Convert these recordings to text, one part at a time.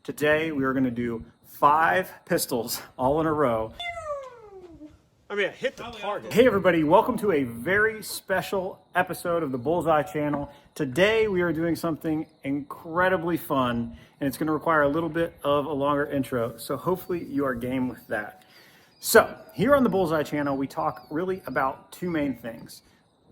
Today we are going to do 5 pistols all in a row. I mean, I hit the target. Hey everybody, welcome to a very special episode of the Bullseye channel. Today we are doing something incredibly fun, and it's going to require a little bit of a longer intro, so hopefully you are game with that. So here on the Bullseye channel, we talk really about 2 main things.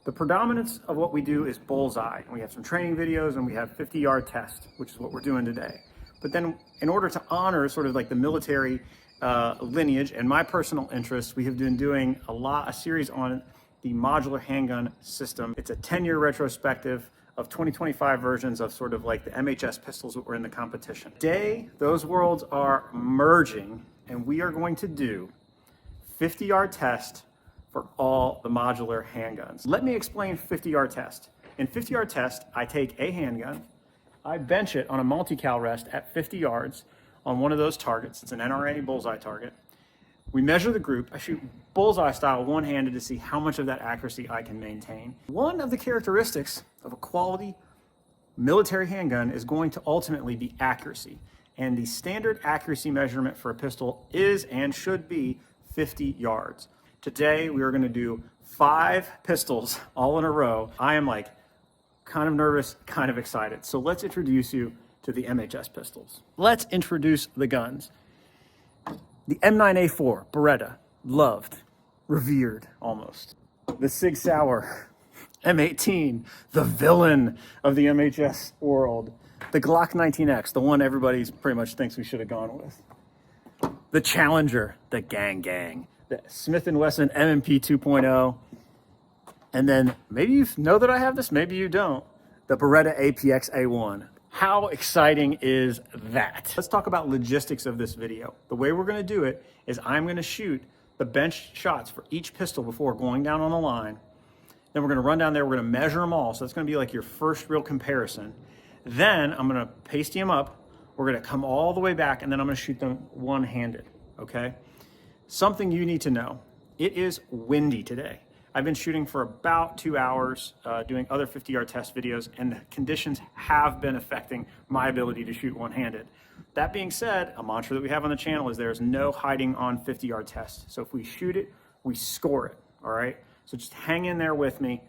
The predominance of what we do is bullseye, and we have some training videos and we have 50-yard test, which is what we're doing today. But then in order to honor sort of like the military lineage and my personal interest, we have been doing a series on the Modular Handgun System. It's a 10-year retrospective of 2025 versions of sort of like the MHS pistols that were in the competition. Today, those worlds are merging, and we are going to do 50-yard test for all the modular handguns. Let me explain 50-yard test. In 50-yard test, I take a handgun, I bench it on a multi-cal rest at 50 yards on one of those targets. It's an NRA bullseye target. We measure the group. I shoot bullseye style one-handed to see how much of that accuracy I can maintain. One of the characteristics of a quality military handgun is going to ultimately be accuracy. And the standard accuracy measurement for a pistol is and should be 50 yards. Today, we are going to do 5 pistols all in a row. I am like kind of nervous, kind of excited. So let's introduce you to the MHS pistols. Let's introduce the guns. The M9A4, Beretta, loved, revered almost. The SIG Sauer M18, the villain of the MHS world. The Glock 19X, the one everybody pretty much thinks we should have gone with. The Challenger, the gang. The Smith & Wesson M&P 2.0. And then maybe you know that I have this, maybe you don't. The Beretta APX-A1. How exciting is that? Let's talk about logistics of this video. The way we're going to do it is I'm going to shoot the bench shots for each pistol before going down on the line. Then we're going to run down there, we're going to measure them all. So that's going to be like your first real comparison. Then I'm going to pasty them up. We're going to come all the way back, and then I'm going to shoot them one-handed, okay? Something you need to know. It is windy today. I've been shooting for about 2 hours, doing other 50-yard test videos, and the conditions have been affecting my ability to shoot one-handed. That being said, a mantra that we have on the channel is there's no hiding on 50-yard tests. So if we shoot it, we score it, all right? So just hang in there with me.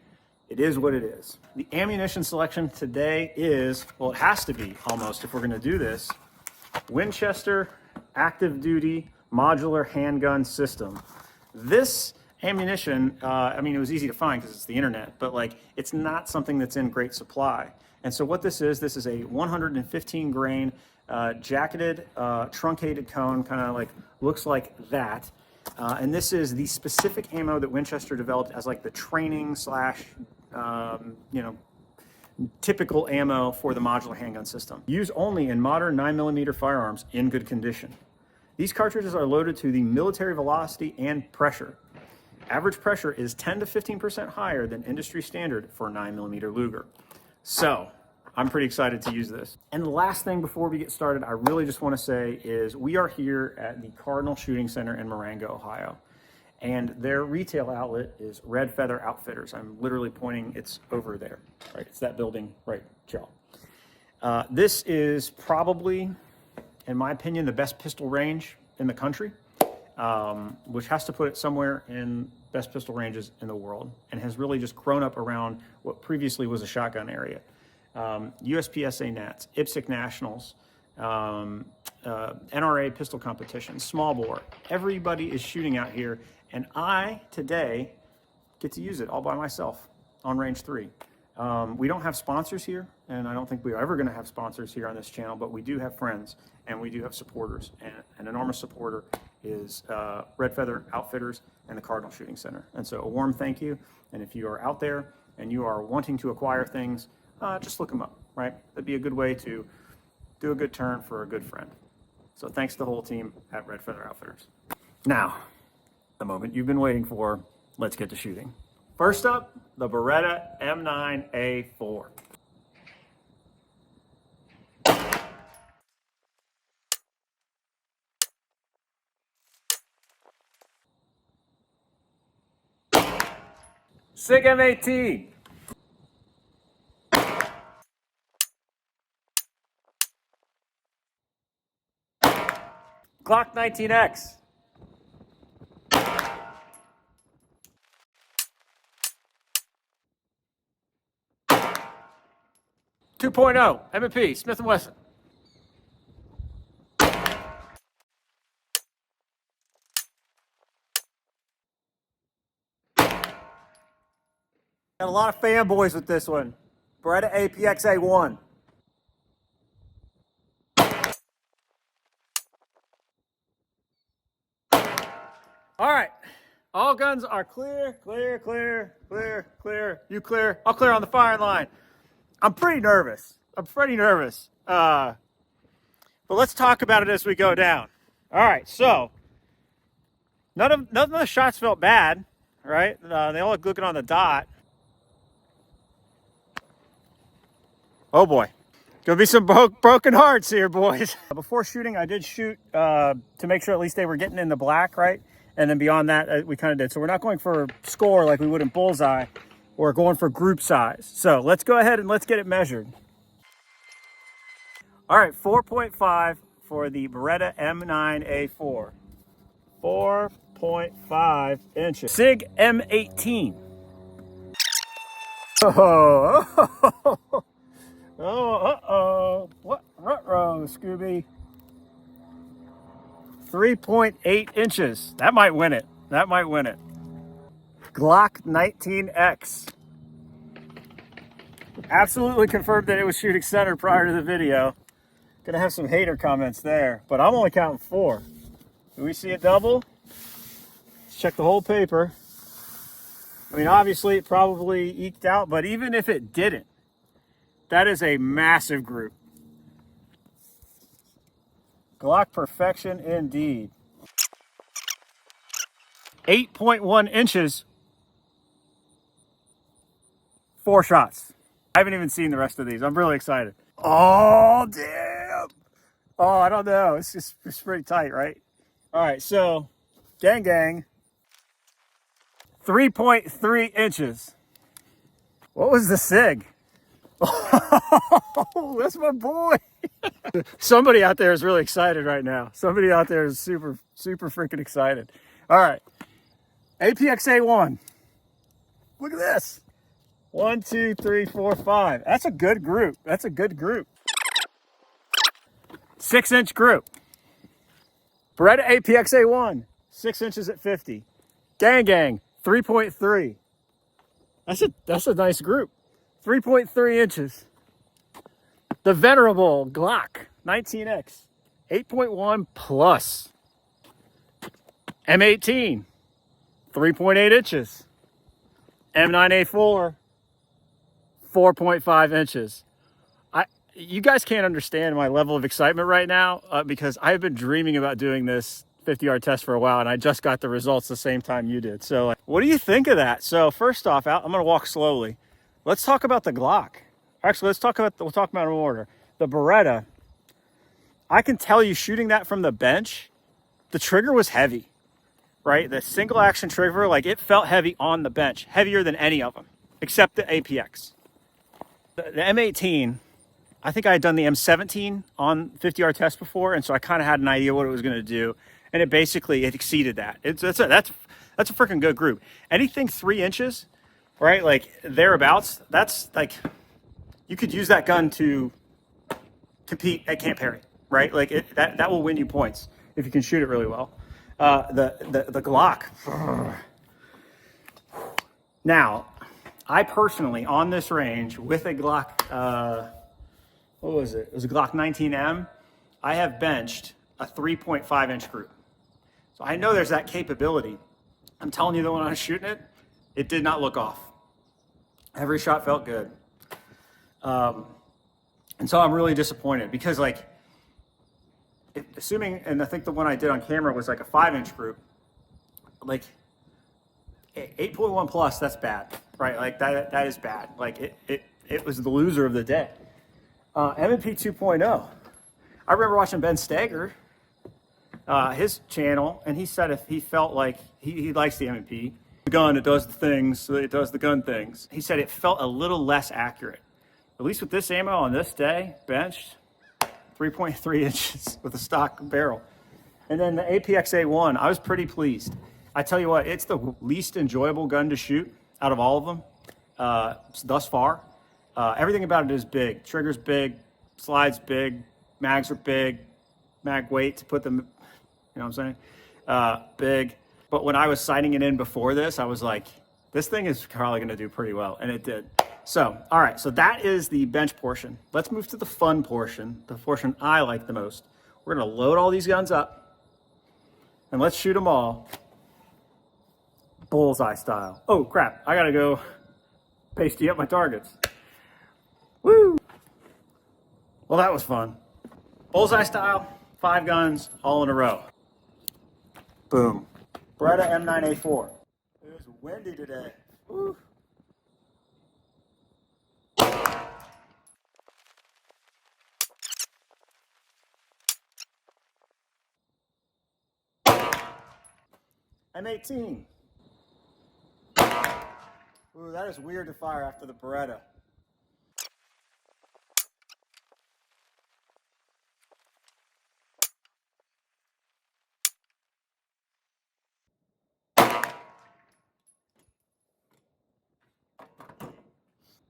It is what it is. The ammunition selection today is, well, it has to be almost, if we're gonna do this, Winchester Active Duty Modular Handgun System. This ammunition, I mean, it was easy to find because it's the internet, but like, it's not something that's in great supply. And so what this is a 115 grain jacketed, truncated cone, kind of like, looks like that. And this is the specific ammo that Winchester developed as like the training slash, typical ammo for the modular handgun system. Used only in modern 9mm firearms in good condition. These cartridges are loaded to the military velocity and pressure. Average pressure is 10 to 15% higher than industry standard for a 9mm Luger. So I'm pretty excited to use this. And the last thing before we get started, I really just want to say is we are here at the Cardinal Shooting Center in Marengo, Ohio. And their retail outlet is Red Feather Outfitters. I'm literally pointing, it's over there, right? It's that building, right, y'all. This is probably, in my opinion, the best pistol range in the country, which has to put it somewhere in best pistol ranges in the world, and has really just grown up around what previously was a shotgun area. USPSA Nats, IPSC Nationals, NRA pistol competition, small bore. Everybody is shooting out here, and I, today, get to use it all by myself on range 3. We don't have sponsors here, and I don't think we're ever going to have sponsors here on this channel, but we do have friends, and we do have supporters, and an enormous supporter is Red Feather Outfitters and the Cardinal Shooting Center. And so a warm thank you, and if you are out there and you are wanting to acquire things, just look them up, right? That'd be a good way to do a good turn for a good friend. So thanks to the whole team at Red Feather Outfitters. Now, the moment you've been waiting for, let's get to shooting. First up, the Beretta M9A4. SIG M18. Glock 19X. 2.0 M&P Smith & Wesson. Got a lot of fanboys with this one. Beretta APX-A1. All right, all guns are clear, clear, clear, clear, clear. You clear? I'll clear on the firing line. I'm pretty nervous. But let's talk about it as we go down. All right, so none of the shots felt bad, right? They all look good on the dot. Oh boy, gonna be some broken hearts here, boys. Before shooting, I did shoot to make sure at least they were getting in the black, right? And then beyond that, we kind of did. So we're not going for score like we would in bullseye. We're going for group size. So let's go ahead and let's get it measured. All right, 4.5 for the Beretta M9A4. 4.5 inches. SIG M18. What ruh-roh, Scooby? 3.8 inches. That might win it. Glock 19X. Absolutely confirmed that it was shooting center prior to the video. Gonna have some hater comments there, but I'm only counting 4. Do we see a double? Let's check the whole paper. I mean, obviously it probably eked out, but even if it didn't, that is a massive group. Glock perfection indeed. 8.1 inches. 4 shots. I haven't even seen the rest of these. I'm really excited. Oh, damn. Oh, I don't know. It's pretty tight, right? All right, so gang. 3.3 inches. What was the SIG? Oh, that's my boy. Somebody out there is really excited right now. Somebody out there is super freaking excited. All right. APX-A1. Look at this. 1, 2, 3, 4, 5. That's a good group. 6-inch group. Beretta APX-A1. 6 inches at 50. Gang. 3.3. That's a nice group. 3.3 inches. The venerable Glock 19X. 8.1 plus. M18. 3.8 inches. M9A4. 4.5 inches. You guys can't understand my level of excitement right now because I've been dreaming about doing this 50-yard test for a while, and I just got the results the same time you did. So what do you think of that? So first off, I'm going to walk slowly. Let's talk about the Glock. Actually, we'll talk about it in order. The Beretta, I can tell you shooting that from the bench, the trigger was heavy, right? The single action trigger, like it felt heavy on the bench, heavier than any of them, except the APX. The M18, I think I had done the M17 on 50-yard test before, and so I kind of had an idea what it was going to do, and it exceeded that. That's a freaking good group. Anything 3 inches, right? Like thereabouts. That's like you could use that gun to compete at Camp Harry, right? Like that will win you points if you can shoot it really well. The Glock. Now, I personally on this range with a Glock. What was it? It was a Glock 19M. I have benched a 3.5 inch group. So I know there's that capability. I'm telling you that when I was shooting it, it did not look off. Every shot felt good. And so I'm really disappointed because assuming, and I think the one I did on camera was like a 5-inch group, like 8.1 plus, that's bad, right? Like that is bad. Like it was the loser of the day. M&P 2.0. I remember watching Ben Steger, his channel, and he said if he felt like he likes the M&P, the gun, it does the gun things. He said it felt a little less accurate. At least with this ammo on this day, benched 3.3 inches with a stock barrel. And then the APX-A1, I was pretty pleased. I tell you what, it's the least enjoyable gun to shoot out of all of them thus far. Everything about it is big. Trigger's big, slide's big, mags are big, mag weight to put them, you know what I'm saying? Big. But when I was sighting it in before this, I was like, this thing is probably gonna do pretty well, and it did. So, all right, so that is the bench portion. Let's move to the fun portion, the portion I like the most. We're gonna load all these guns up, and let's shoot them all bullseye style. Oh crap, I gotta go pasty up my targets. Woo! Well, that was fun. Bullseye style, 5 guns, all in a row. Boom. Beretta M9A4. It was windy today. Woo. M18. Ooh, that is weird to fire after the Beretta.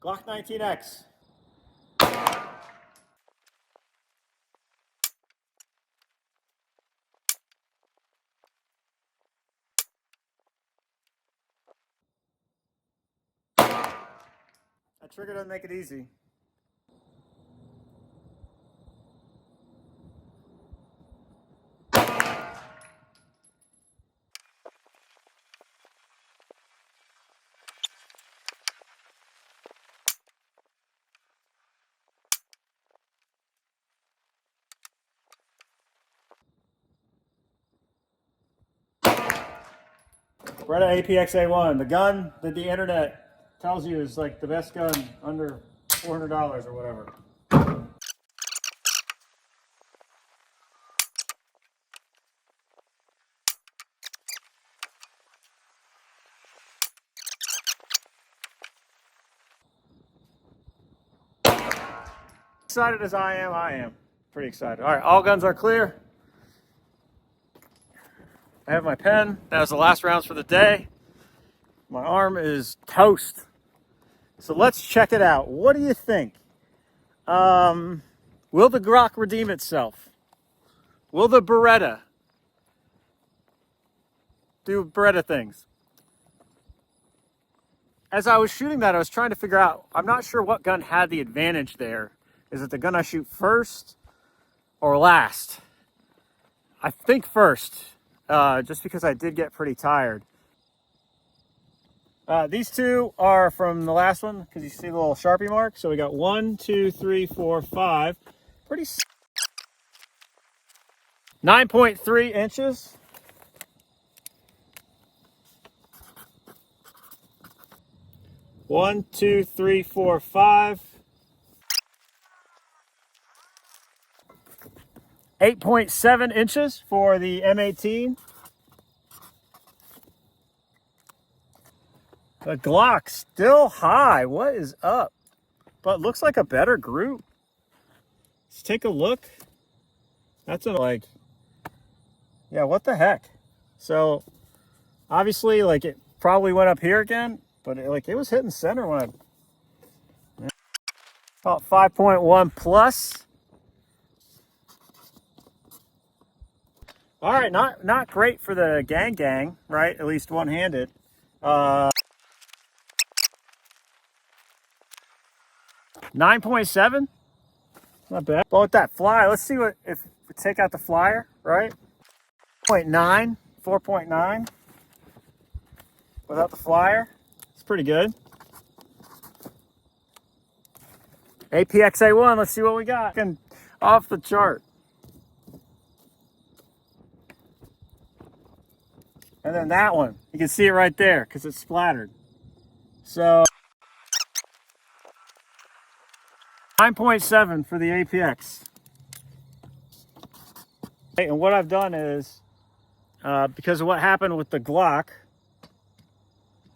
Glock 19X. That trigger doesn't make it easy. Beretta APX-A1, the gun that the internet tells you is like the best gun under $400 or whatever. Excited as I am pretty excited. All right, all guns are clear. I have my pen. That was the last rounds for the day. My arm is toast. So let's check it out. What do you think? Will the Glock redeem itself? Will the Beretta do Beretta things? As I was shooting that, I was trying to figure out, I'm not sure what gun had the advantage there. Is it the gun I shoot first or last? I think first. Just because I did get pretty tired. These two are from the last one because you see the little Sharpie mark. So we got 1, 2, 3, 4, 5. Pretty 9.3 inches. One, 2, 3, 4, 5. 8.7 inches for the M18. The Glock still high. What is up? But looks like a better group. Let's take a look. That's like, yeah, what the heck? So obviously, like, it probably went up here again, but it was hitting center when I about 5.1 plus. All right, not great for the gang, right? At least one-handed. 9.7, not bad. But with that fly, let's see what if we take out the flyer, right? 0.9, 4.9 without the flyer. It's pretty good. APX-A1, let's see what we got. Off the chart. And then that one, you can see it right there because it's splattered. So 9.7 for the APX. And what I've done is, because of what happened with the Glock,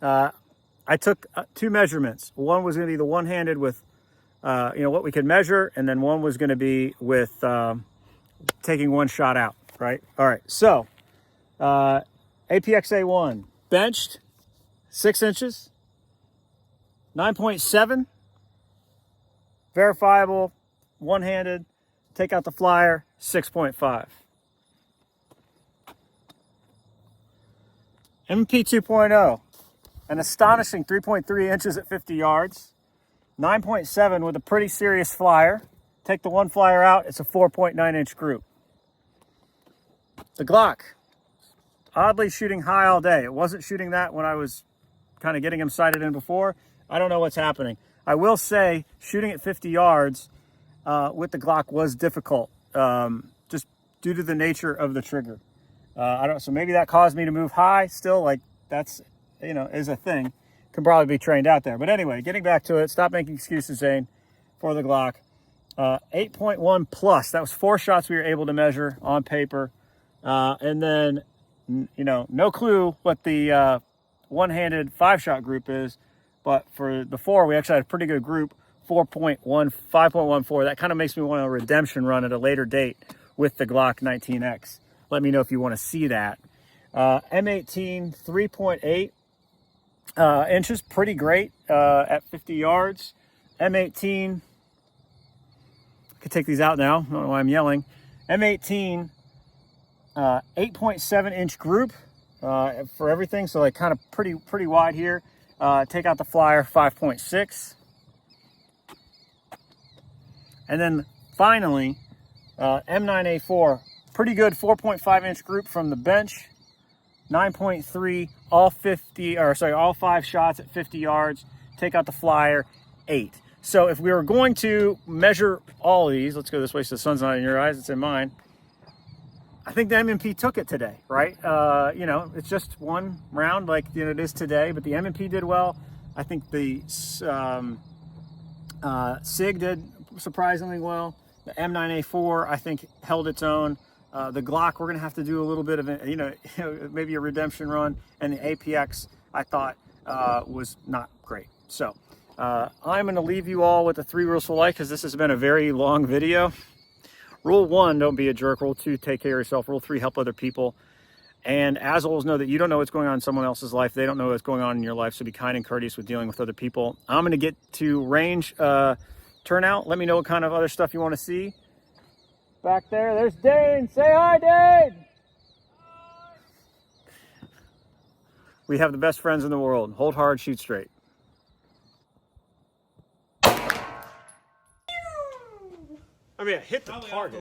I took 2 measurements. One was going to be the one-handed with, what we could measure, and then one was going to be with taking one shot out. right? All right, so APX-A1, benched, 6 inches, 9.7, verifiable, one-handed, take out the flyer, 6.5. M&P 2.0, an astonishing 3.3 inches at 50 yards, 9.7 with a pretty serious flyer. Take the one flyer out, it's a 4.9 inch group. The Glock, oddly shooting high all day. It wasn't shooting that when I was kind of getting him sighted in before. I don't know what's happening. I will say shooting at 50 yards with the Glock was difficult, just due to the nature of the trigger. So maybe that caused me to move high. Still, like, that's, is a thing. Can probably be trained out there. But anyway, getting back to it, stop making excuses, Zane, for the Glock. 8.1 plus. That was 4 shots we were able to measure on paper. And then, no clue what the one-handed 5-shot group is. But for the 4, we actually had a pretty good group, 5.14. That kind of makes me want a redemption run at a later date with the Glock 19X. Let me know if you want to see that. M18, 3.8 inches, pretty great at 50 yards. M18, I could take these out now. I don't know why I'm yelling. M18, 8.7 inch group for everything. So like kind of pretty wide here. Take out the flyer, 5.6. And then finally, M9A4, pretty good 4.5 inch group from the bench, 9.3, all 5 shots at 50 yards, take out the flyer, 8. So if we were going to measure all of these, let's go this way so the sun's not in your eyes, it's in mine. I think the M&P took it today, right? It's just one round like it is today, but the M&P did well. I think the SIG did surprisingly well. The M9A4, I think, held its own. The Glock, we're going to have to do a little bit of, maybe a redemption run. And the APX, I thought, was not great. So I'm going to leave you all with the 3 rules for life because this has been a very long video. Rule 1, don't be a jerk. Rule 2, take care of yourself. Rule 3, help other people. And as always, know that you don't know what's going on in someone else's life. They don't know what's going on in your life. So be kind and courteous with dealing with other people. I'm going to get to range turnout. Let me know what kind of other stuff you want to see. Back there's Dane. Say hi, Dane. We have the best friends in the world. Hold hard, shoot straight. I mean, I hit the target.